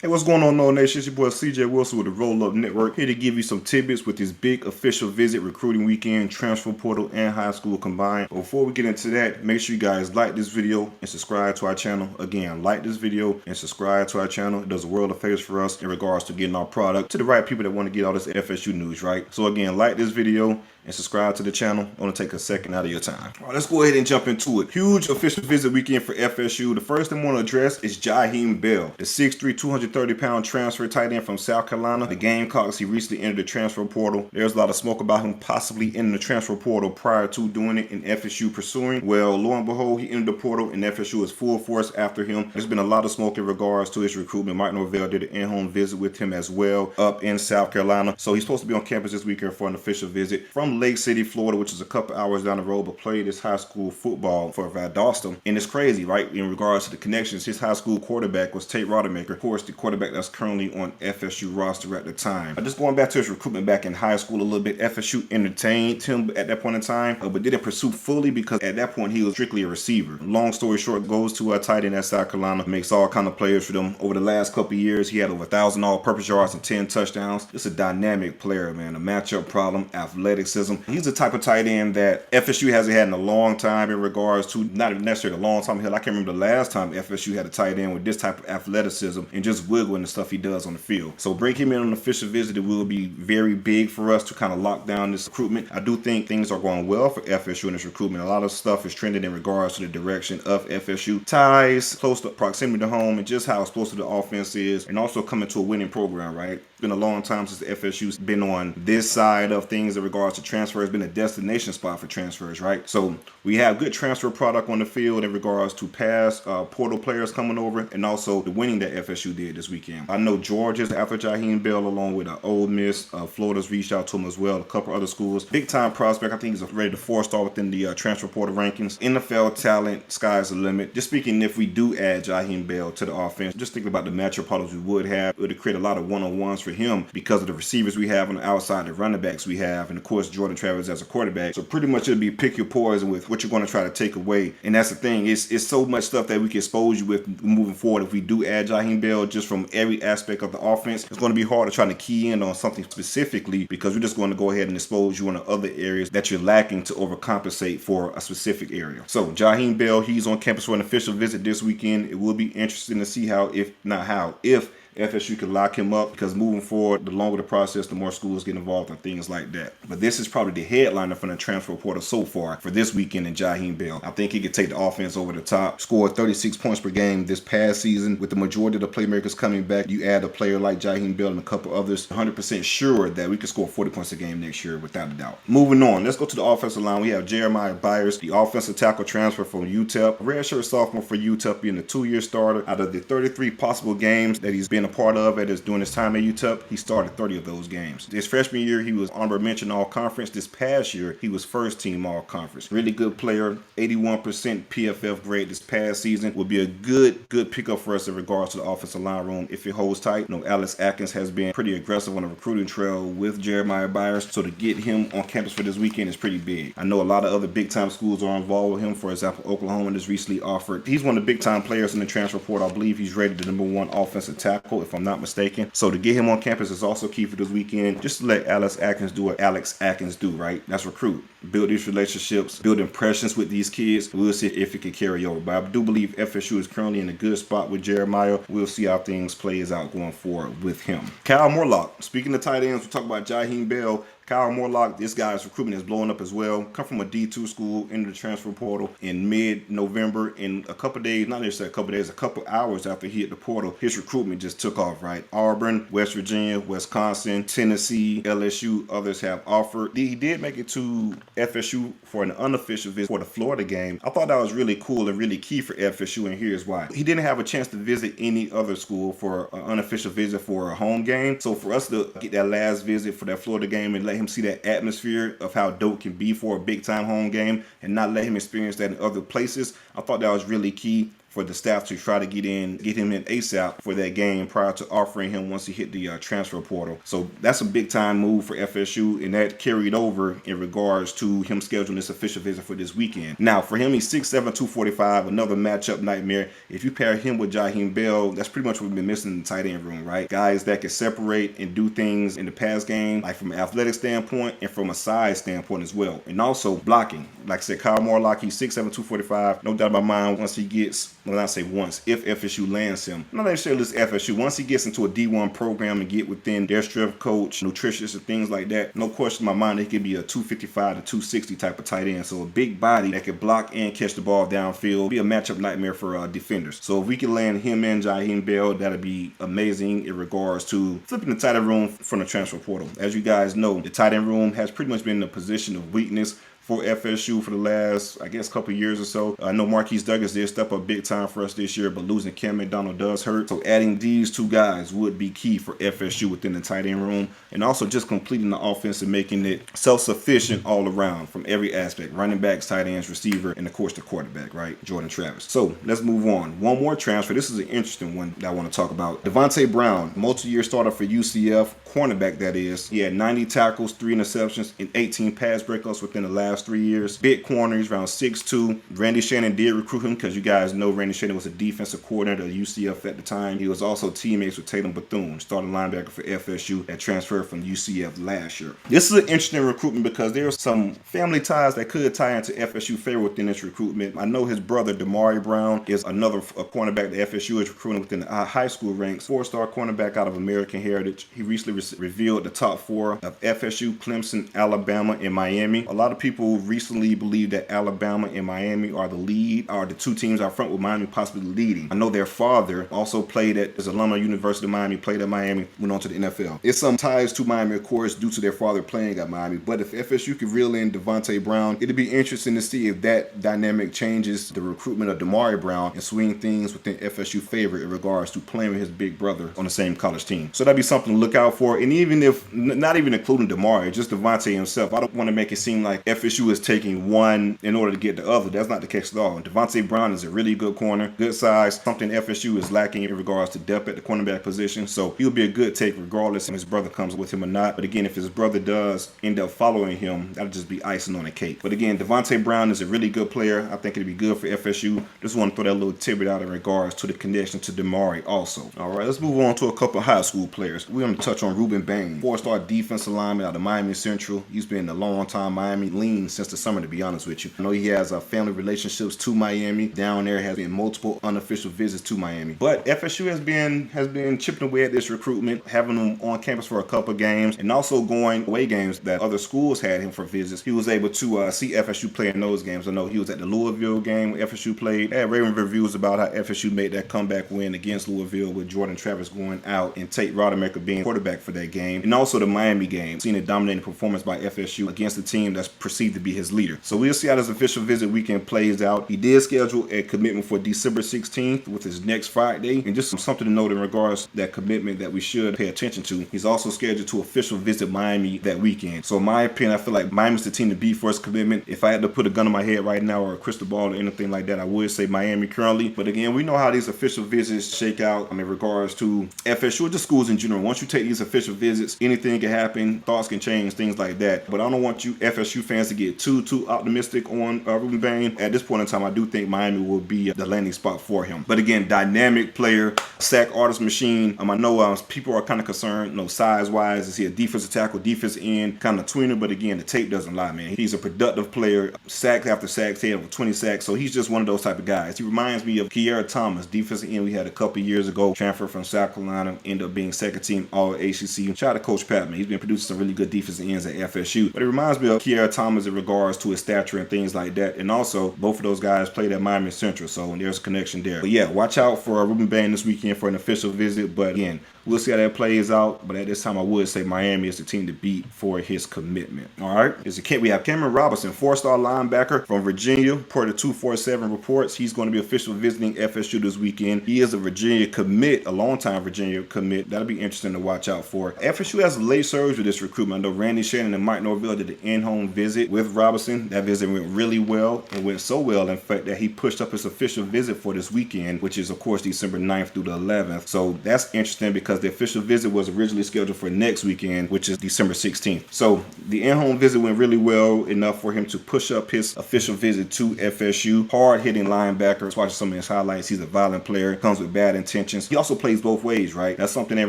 Hey, what's going on, No Nation? It's your boy CJ Wilson with the Roll Up Network, here to give you some tidbits with this big official visit recruiting weekend, transfer portal, and high school combined. But before we get into that, make sure you guys like this video and subscribe to our channel. Again, like this video and subscribe to our channel. It does a world of favors for us in regards to getting our product to the right people that want to get all this FSU news, right? So again, like this video and subscribe to the channel. I want to take a second out of your time. All right, let's go ahead and jump into it. Huge official visit weekend for FSU. The first thing I want to address is Jaheim Bell, the 6'3", 230-pound transfer tight end from South Carolina. The Gamecocks, he recently entered the transfer portal. There's a lot of smoke about him possibly entering the transfer portal prior to doing it and FSU pursuing. Well, lo and behold, he entered the portal and FSU is full force after him. There's been a lot of smoke in regards to his recruitment. Mike Norvell did an in-home visit with him as well up in South Carolina. So he's supposed to be on campus this weekend for an official visit from Lake City, Florida, which is a couple hours down the road, but played his high school football for Valdosta. And it's crazy, right? In regards to the connections, his high school quarterback was Tate Rodemaker, of course, the quarterback that's currently on FSU roster at the time. Just going back to his recruitment back in high school a little bit, FSU entertained him at that point in time, but didn't pursue fully because at that point he was strictly a receiver. Long story short, goes to a tight end at South Carolina, makes all kind of players for them. Over the last couple of years, he had over 1,000 all-purpose yards and 10 touchdowns. Just a dynamic player, man. A matchup problem, athleticism. He's the type of tight end that FSU hasn't had in a long time in regards to, not necessarily a long time. Hell, I can't remember the last time FSU had a tight end with this type of athleticism and just wiggling the stuff he does on the field. So bring him in on an official visit. It will be very big for us to kind of lock down this recruitment. I do think things are going well for FSU in this recruitment. A lot of stuff is trending in regards to the direction of FSU. Ties, close to proximity to home, and just how explosive the offense is, and also coming to a winning program, right? It's been a long time since FSU's been on this side of things in regards to transfer. It's been a destination spot for transfers, right? So we have good transfer product on the field in regards to past portal players coming over, and also the winning that FSU did this weekend. I know Georgia's after Jaheim Bell, along with Ole Miss. Florida's reached out to him as well. A couple other schools. Big time prospect. I think he's ready to 4-star within the transfer portal rankings. NFL talent, sky's the limit. Just speaking, if we do add Jaheim Bell to the offense, just thinking about the matchup problems we would have, it would create a lot of one-on-ones for him because of the receivers we have on the outside, the running backs we have, and of course Jordan Travis as a quarterback. So pretty much it'll be pick your poison with what you're going to try to take away. And that's the thing. It's so much stuff that we can expose you with moving forward. If we do add Jaheim Bell just from every aspect of the offense, it's going to be hard to try to key in on something specifically because we're just going to go ahead and expose you in the other areas that you're lacking to overcompensate for a specific area. So Jaheim Bell, he's on campus for an official visit this weekend. It will be interesting to see how, if FSU can lock him up, because moving forward, the longer the process, the more schools get involved in things like that. But this is probably the headliner from the transfer portal so far for this weekend in Jaheim Bell. I think he could take the offense over the top. Scored 36 points per game this past season. With the majority of the playmakers coming back, you add a player like Jaheim Bell and a couple others, 100% sure that we could score 40 points a game next year without a doubt. Moving on, let's go to the offensive line. We have Jeremiah Byers, the offensive tackle transfer from UTEP. Redshirt sophomore for UTEP, being a 2-year starter. Out of the 33 possible games that he's been a part of during his time at UTEP, he started 30 of those games. His freshman year, he was honorable mention all-conference. This past year, he was first team all-conference. Really good player, 81% PFF grade this past season. Will be a good pickup for us in regards to the offensive line room if it holds tight. You know, Alex Atkins has been pretty aggressive on the recruiting trail with Jeremiah Byers, so to get him on campus for this weekend is pretty big. I know a lot of other big-time schools are involved with him. For example, Oklahoma has recently offered. He's one of the big-time players in the transfer portal. I believe he's rated the #1 offensive tackle, if I'm not mistaken. So to get him on campus is also key for this weekend. Just to let Alex Atkins do what Alex Atkins do, right? That's recruit. Build these relationships, build impressions with these kids. We'll see if it can carry over. But I do believe FSU is currently in a good spot with Jeremiah. We'll see how things plays out going forward with him. Kyle Morlock. Speaking of tight ends, we talk about Jaheim Bell. Kyle Morlock, this guy's recruitment is blowing up as well. Come from a D2 school into the transfer portal in mid-November. In a couple days, not necessarily a couple days, a couple hours after he hit the portal, his recruitment just took off, right? Auburn, West Virginia, Wisconsin, Tennessee, LSU, others have offered. He did make it to FSU for an unofficial visit for the Florida game. I thought that was really cool and really key for FSU, and here's why. He didn't have a chance to visit any other school for an unofficial visit for a home game. So for us to get that last visit for that Florida game and let him see that atmosphere of how dope can be for a big time home game and not let him experience that in other places, I thought that was really key. for the staff to try to get him in ASAP for that game prior to offering him once he hit the transfer portal. So that's a big time move for FSU, and that carried over in regards to him scheduling this official visit for this weekend. Now for him, he's 6'7", 245, another matchup nightmare. If you pair him with Jaheim Bell, that's pretty much what we've been missing in the tight end room, right? Guys that can separate and do things in the pass game, like from an athletic standpoint and from a size standpoint as well. And also blocking. Like I said, Kyle Morlock, he's 6'7", 245. No doubt about mine, once he gets, well, I say once, if FSU lands him. I'm not necessarily this FSU. Once he gets into a D1 program and get within their strength coach, nutritionists and things like that, no question in my mind, he could be a 255 to 260 type of tight end. So a big body that can block and catch the ball downfield, be a matchup nightmare for defenders. So if we can land him and Jaheim Bell, that'd be amazing in regards to flipping the tight end room from the transfer portal. As you guys know, the tight end room has pretty much been in a position of weakness for FSU for the last, I guess, couple years or so. I know Marquise Douglas did step up big time for us this year, but losing Cam McDonald does hurt. So adding these two guys would be key for FSU within the tight end room, and also just completing the offense and making it self-sufficient all around from every aspect: running backs, tight ends, receiver, and of course the quarterback, right? Jordan Travis. So let's move on. One more transfer. This is an interesting one that I want to talk about. Devonte Brown, multi-year starter for UCF, cornerback that is. He had 90 tackles, 3 interceptions, and 18 pass breakups within the last 3 years. Big corner, he's around 6'2". Randy Shannon did recruit him because you guys know Randy Shannon was a defensive coordinator at UCF at the time. He was also teammates with Tatum Bethune, starting linebacker for FSU that transferred from UCF last year. This is an interesting recruitment because there's some family ties that could tie into FSU favor within this recruitment. I know his brother, Devonte Brown, is another cornerback that FSU is recruiting within the high school ranks. 4-star cornerback out of American Heritage. He recently revealed the top 4 of FSU, Clemson, Alabama, and Miami. A lot of people recently believe that Alabama and Miami are the 2 teams out front, with Miami possibly leading. I know their father also played at his alumni University of Miami, played at Miami, went on to the NFL. It's some ties to Miami, of course, due to their father playing at Miami. But if FSU could reel in Devonte Brown, it'd be interesting to see if that dynamic changes the recruitment of Devonte Brown and swing things within FSU favor in regards to playing with his big brother on the same college team. So that'd be something to look out for. And even if, not even including Damari, just Devonte himself, I don't want to make it seem like FSU is taking one in order to get the other. That's not the case at all. Devonte Brown is a really good corner, good size, something FSU is lacking in regards to depth at the cornerback position. So he'll be a good take regardless if his brother comes with him or not. But again, if his brother does end up following him, that'll just be icing on the cake. But again, Devonte Brown is a really good player. I think it'd be good for FSU. Just want to throw that little tidbit out in regards to the connection to Damari also. All right, let's move on to a couple of high school players. We're going to touch on Ruben Bain, 4-star defensive lineman out of Miami Central. He's been a long time Miami lean since the summer, to be honest with you. I know he has family relationships to Miami. Down there has been multiple unofficial visits to Miami. But FSU has been chipping away at this recruitment, having him on campus for a couple of games, and also going away games that other schools had him for visits. He was able to see FSU play in those games. I know he was at the Louisville game when FSU played. I had raving reviews about how FSU made that comeback win against Louisville with Jordan Travis going out and Tate Rodemaker being quarterback for that game. And also the Miami game, seeing a dominating performance by FSU against a team that's perceived to be his leader. So we'll see how this official visit weekend plays out. He did schedule a commitment for December 16th with his next Friday. And just something to note in regards to that commitment that we should pay attention to. He's also scheduled to official visit Miami that weekend. So in my opinion, I feel like Miami's the team to beat for his commitment. If I had to put a gun on my head right now or a crystal ball or anything like that, I would say Miami currently. But again, we know how these official visits shake out in regards to FSU or just schools in general. Once you take these official visits, anything can happen, thoughts can change, things like that. But I don't want you FSU fans to get too optimistic on Ruben Bain. At this point in time, I do think Miami will be the landing spot for him. But again, dynamic player, sack artist machine. I know people are kind of concerned, size-wise. Is he a defensive tackle, defensive end, kind of tweener? But again, the tape doesn't lie, man. He's a productive player, sacks after sacks, he had over 20 sacks. So he's just one of those type of guys. He reminds me of Kiera Thomas, defensive end we had a couple years ago, transferred from South Carolina, ended up being second team all ACC. Shout out to Coach Patman. He's been producing some really good defensive ends at FSU. But it reminds me of Kiera Thomas in regards to his stature and things like that. And also, both of those guys played at Miami Central, so there's a connection there. But yeah, watch out for Ruben Bain this weekend for an official visit. But again, we'll see how that plays out. But at this time, I would say Miami is the team to beat for his commitment. All right. We have Cameron Robinson, 4-star linebacker from Virginia, per the 247 reports. He's going to be officially visiting FSU this weekend. He is a Virginia commit, a long-time Virginia commit. That'll be interesting to watch out for. FSU has a late surge with this recruitment. I know Randy Shannon and Mike Norvell did an in-home visit with with Robinson. That visit went really well, and went so well, in fact, that he pushed up his official visit for this weekend, which is, of course, December 9th through the 11th. So that's interesting because the official visit was originally scheduled for next weekend, which is December 16th. So the in-home visit went really well, enough for him to push up his official visit to FSU. Hard-hitting linebacker. Watching some of his highlights, he's a violent player, comes with bad intentions. He also plays both ways, right? That's something that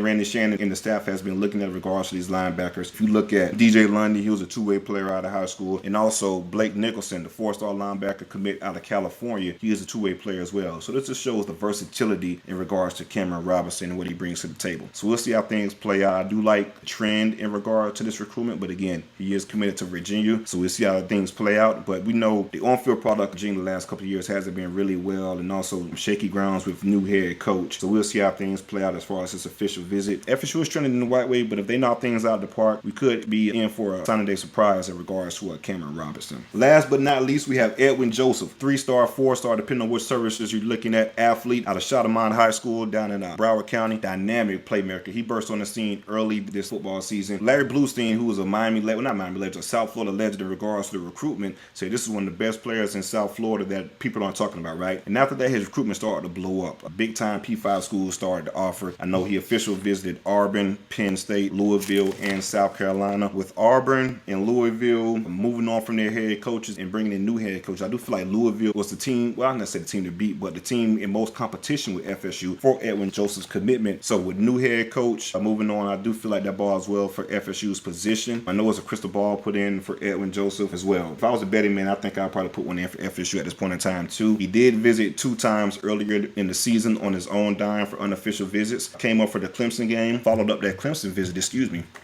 Randy Shannon and the staff has been looking at in regards to these linebackers. If you look at DJ Lundy, he was a two-way player out of high school, and also Blake Nicholson, the four-star linebacker commit out of California, he is a two-way player as well. So this just shows the versatility in regards to Cameron Robinson and what he brings to the table. So we'll see how things play out. I do like the trend in regard to this recruitment, but again, he is committed to Virginia, so we'll see how things play out. But we know the on-field product of Virginia the last couple of years hasn't been really well, and also shaky grounds with new head coach. So we'll see how things play out as far as this official visit. FSU is trending in the right way, but if they knock things out of the park, we could be in for a signing day surprise in regards to Cameron Robinson. Last but not least, we have Edwin Joseph, 3-star, 4-star, depending on which services you're looking at, athlete out of Shalimon High School down in Broward County, dynamic playmaker. He burst on the scene early this football season. Larry Bluestein, who was a a South Florida legend in regards to the recruitment, said this is one of the best players in South Florida that people aren't talking about, right? And after that, his recruitment started to blow up. A big-time P5 school started to offer. I know he officially visited Auburn, Penn State, Louisville, and South Carolina. With Auburn and Louisville moving on from their head coaches and bringing in new head coaches, I do feel like Louisville was the team, well, I'm not saying the team to beat, but the team in most competition with FSU for Edwin Joseph's commitment. So with new head coach moving on, I do feel like that bodes well for FSU's position. I know it's a crystal ball put in for Edwin Joseph as well. If I was a betting man, I think I'd probably put one in for FSU at this point in time too. He did visit 2 times earlier in the season on his own dime for unofficial visits. Came up for the Clemson game, followed up that Clemson visit,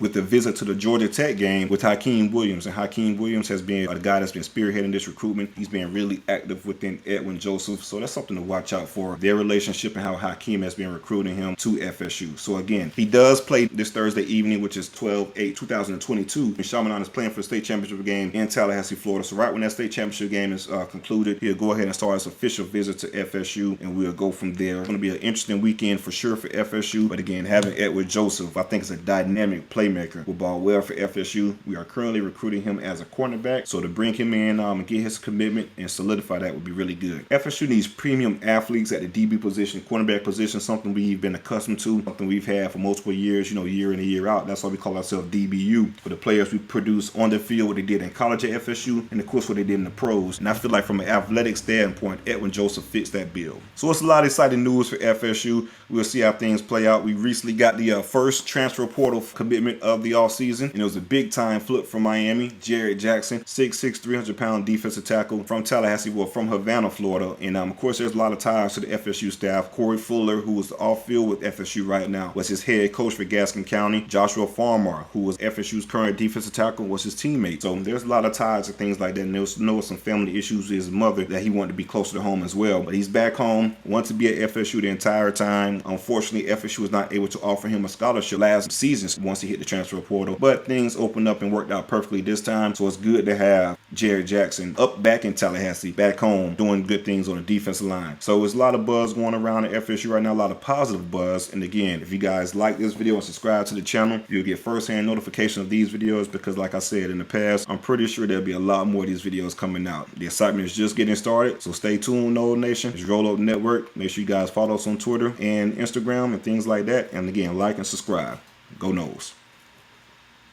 with the visit to the Georgia Tech game with Jaheim Williams. And Jaheim Williams has been a guy that's been spearheading this recruitment. He's been really active within Edwin Joseph. So that's something to watch out for, their relationship and how Jaheim has been recruiting him to FSU. So again, he does play this Thursday evening, which is 12/8/2022. And Chaminade is playing for the state championship game in Tallahassee, Florida. So right when that state championship game is concluded, he'll go ahead and start his official visit to FSU, and we'll go from there. It's going to be an interesting weekend for sure for FSU. But again, having Edwin Joseph, I think, is a dynamic playmaker, will ball well for FSU. We are currently recruiting him as a cornerback, so to bring him in and get his commitment and solidify that would be really good. FSU needs premium athletes at the DB position, cornerback position, something we've been accustomed to, something we've had for multiple years, year in and year out. That's why we call ourselves DBU, for the players we produce on the field, what they did in college at FSU, and of course what they did in the pros. And I feel like from an athletic standpoint, Edwin Joseph fits that bill. So it's a lot of exciting news for FSU. We'll see how things play out. We recently got the first transfer portal commitment of the offseason, and it was a big-time flip from Miami. Jared Jackson, 6'6", 300-pound defensive tackle from Tallahassee, from Havana, Florida. And of course, there's a lot of ties to the FSU staff. Corey Fuller, who was off-field with FSU right now, was his head coach for Gaston County. Joshua Farmer, who was FSU's current defensive tackle, was his teammate. So there's a lot of ties and things like that. And there was some family issues with his mother that he wanted to be closer to home as well. But he's back home, wants to be at FSU the entire time. Unfortunately, FSU was not able to offer him a scholarship last season once he hit the transfer portal. But things opened up and worked out perfectly this time. So it's good to have Jared Jackson back in Tallahassee, back home, doing good things on the defensive line. So there's a lot of buzz going around at FSU right now, a lot of positive buzz. And again, if you guys like this video and subscribe to the channel, you'll get first-hand notification of these videos, because like I said in the past, I'm pretty sure there'll be a lot more of these videos coming out. The excitement is just getting started, so stay tuned, Node Nation. It's Roll Up Network. Make sure you guys follow us on Twitter and Instagram and things like that. And again, like and subscribe. Go Noles.